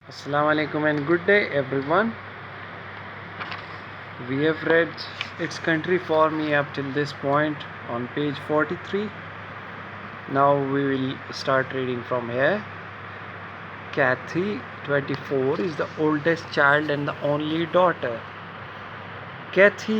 Assalamu alaikum and good day everyone. We have read It's Country for Me up till this point on page 43. Now we will start reading from here. Kathy, 24, is the oldest child and the only daughter. Kathy,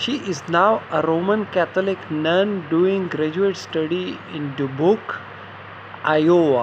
She is now a Roman Catholic nun doing graduate study in Dubuque, Iowa.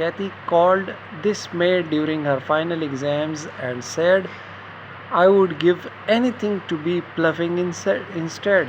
Kathy called this maid during her final exams and said, I would give anything to be ploughing instead.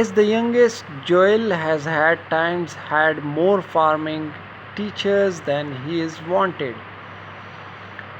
As the youngest, Joel has had times had more farming teachers than he is wanted.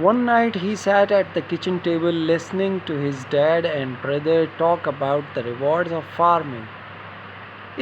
One night he sat at the kitchen table listening to his dad and brother talk about the rewards of farming.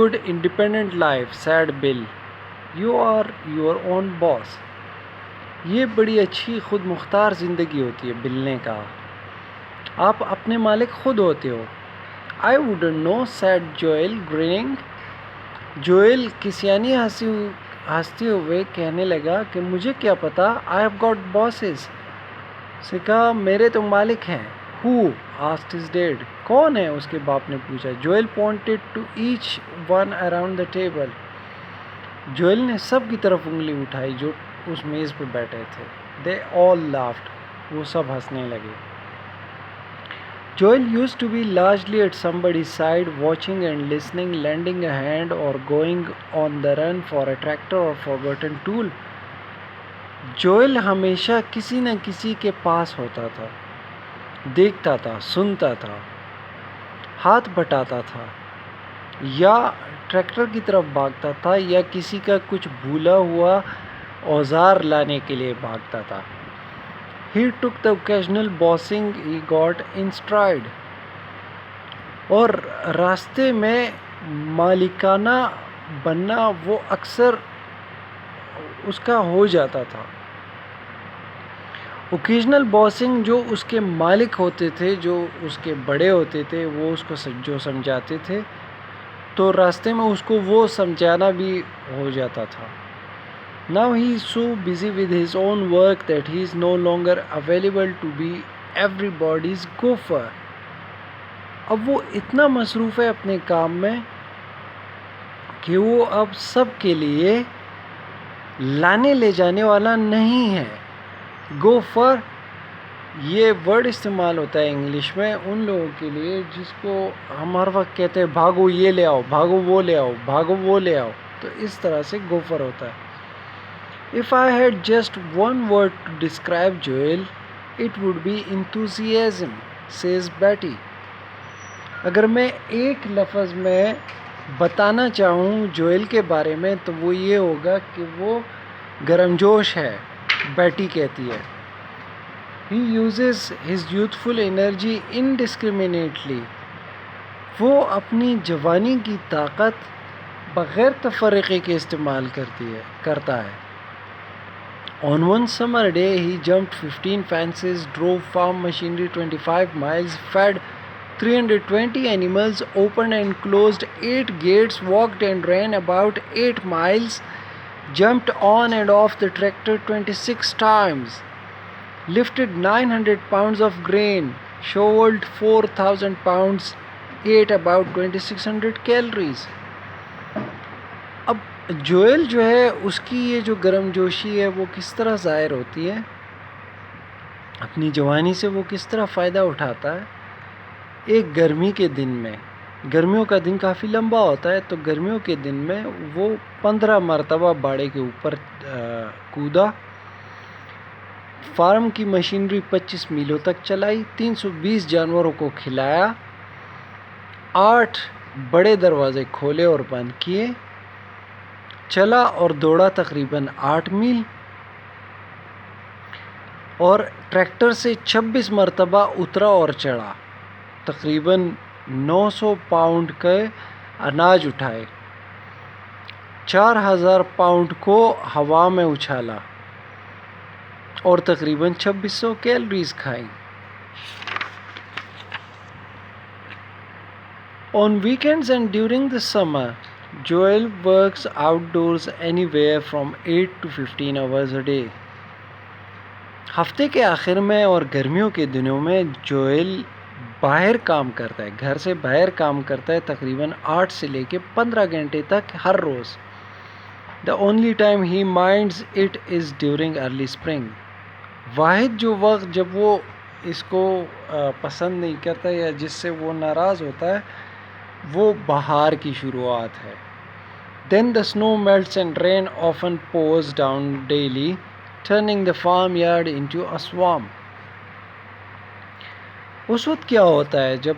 good independent life, said Bill. You are your own boss. یہ بڑی اچھی خود مختار زندگی ہوتی ہے, بل نے کہا. آپ اپنے مالک خود ہوتے ہو. I wouldn't know, said Joel, grinning. Joel کسیانی ہنستے ہوئے کہنے لگا کہ مجھے کیا پتا. I have got bosses. سے کہا میرے تو مالک ہیں. Who? asked his dad. کون ہے؟ اس کے باپ نے پوچھا. Joel pointed to each one around the table. Joel نے سب کی طرف انگلی اٹھائی جو اس میز پہ بیٹھے تھے. They all laughed. وہ سب ہنسنے لگے. Joel used to be largely at somebody's side, watching and listening, lending a hand or going on the run for a tractor or forgotten tool. Joel ہمیشہ کسی نہ کسی کے پاس ہوتا تھا, دیکھتا تھا, سنتا تھا, ہاتھ بٹاتا تھا, یا ٹریکٹر کی طرف بھاگتا تھا, یا کسی کا کچھ بھولا ہوا اوزار لانے کے لیے بھاگتا تھا. He took the occasional bossing he got in stride. اور راستے میں مالکانہ بننا وہ اکثر اس کا ہو جاتا تھا. اوکیجنل باسنگ جو اس کے مالک ہوتے تھے, جو اس کے بڑے ہوتے تھے, وہ اس کو جو سمجھاتے تھے, تو راستے میں اس کو وہ سمجھانا بھی ہو جاتا تھا. Now he is so busy with his own work that he is no longer available to be everybody's gopher. اب وہ اتنا مصروف ہے اپنے کام میں کہ وہ اب سب کے لیے لانے لے جانے والا نہیں ہے. گوفر یہ ورڈ استعمال ہوتا ہے انگلش میں ان لوگوں کے لیے جس کو ہم ہر وقت کہتے ہیں بھاگو یہ لے آؤ, بھاگو وہ لے آؤ, بھاگو وہ لے آؤ. تو اس طرح سے گوفر ہوتا ہے. If I had just one word to describe Joel, it would be enthusiasm, says Betty. اگر میں ایک لفظ میں بتانا چاہوں جوئل کے بارے میں تو وہ یہ ہوگا کہ وہ گرم جوش ہے, بیٹی کہتی ہے. He uses his youthful energy indiscriminately. وہ اپنی جوانی کی طاقت بغیر تفرقے کے استعمال کرتا ہے. On one summer day, he jumped 15 fences, drove farm machinery 25 miles, fed 320 animals, opened and closed 8 gates, walked and ran about 8 miles, jumped on and off the tractor 26 times, lifted 900 pounds of grain, shoveled 4,000 pounds, ate about 2600 calories. اب Joel جو ہے اس کی یہ جو گرم جوشی ہے وہ کس طرح ظاہر ہوتی ہے، اپنی جوانی سے وہ کس طرح فائدہ اٹھاتا ہے. ایک گرمی کے دن میں، گرمیوں کا دن کافی لمبا ہوتا ہے، تو گرمیوں کے دن میں وہ 15 مرتبہ باڑے کے اوپر کودا، فارم کی مشینری 25 میلوں تک چلائی، 320 جانوروں کو کھلایا، 8 بڑے دروازے کھولے اور بند کیے، چلا اور دوڑا تقریباً 8 میل، اور ٹریکٹر سے 26 مرتبہ اترا اور چڑھا، تقریباً 900 پاؤنڈ کے اناج اٹھائے، 4000 پاؤنڈ کو ہوا میں اچھالا اور تقریباً 2600 کیلوریز کھائیں. On weekends and during the summer, Joel works outdoors anywhere from 8 to 15 hours a day. ہفتے کے آخر میں اور گرمیوں کے دنوں میں جوئل باہر کام کرتا ہے، گھر سے باہر کام کرتا ہے، تقریباً 8 سے لے کے 15 گھنٹے تک ہر روز. The only time he minds it is during early spring. واحد جو وقت جب وہ اس کو پسند نہیں کرتا یا جس سے وہ ناراض ہوتا ہے وہ بہار کی شروعات ہے. Then the snow melts and rain often pours down daily, turning the farmyard into a swamp. اس وقت کیا ہوتا ہے جب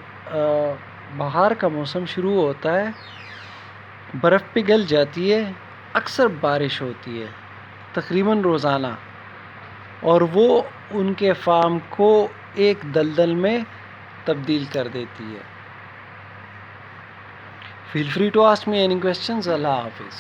بہار کا موسم شروع ہوتا ہے، برف پگھل جاتی ہے، اکثر بارش ہوتی ہے تقریباً روزانہ، اور وہ ان کے فارم کو ایک دلدل میں تبدیل کر دیتی ہے. Feel free to ask me any questions. Allah Hafiz.